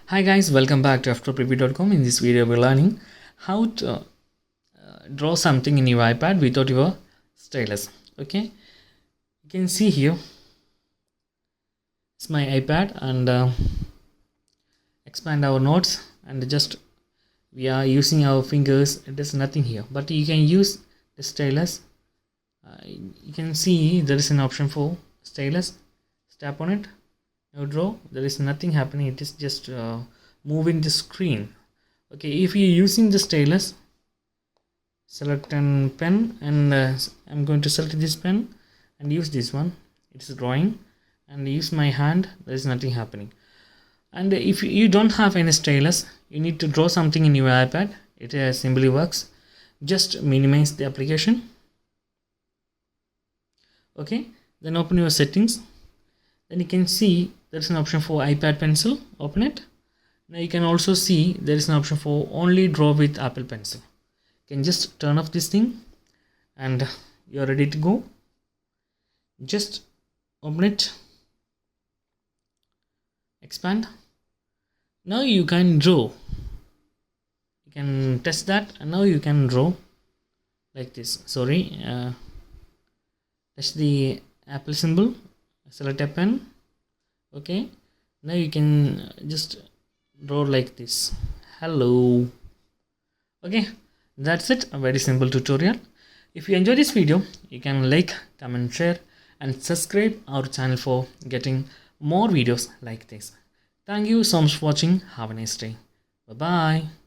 Hi guys, welcome back to Ftopreview.com. In this video we're learning how to draw something in your iPad without your stylus. Okay, you can see here it's my iPad and expand our notes and just we are using our fingers. There's nothing here, but you can use the stylus. You can see there is an option for stylus. Tap on it. Now draw. There is nothing happening. It is just moving the screen. Okay, if you're using the stylus, select a pen and I'm going to select this pen and use this one. It's drawing and use my hand. There is nothing happening. And if you don't have any stylus, you need to draw something in your iPad. It simply works. Just minimize the application. Okay, then open your settings. Then you can see there's an option for iPad pencil. Open it. Now you can also see there is an option for only draw with Apple Pencil. You can just turn off this thing and you're ready to go. Just open it, expand. Now you can draw. You can test that and now you can draw like this. Sorry, touch the Apple symbol, select a pen. Okay, now you can just draw like this. Hello. Okay, that's it. A very simple tutorial. If you enjoy this video, you can like, comment, share and subscribe our channel for getting more videos like this. Thank you so much for watching. Have a nice day. Bye bye.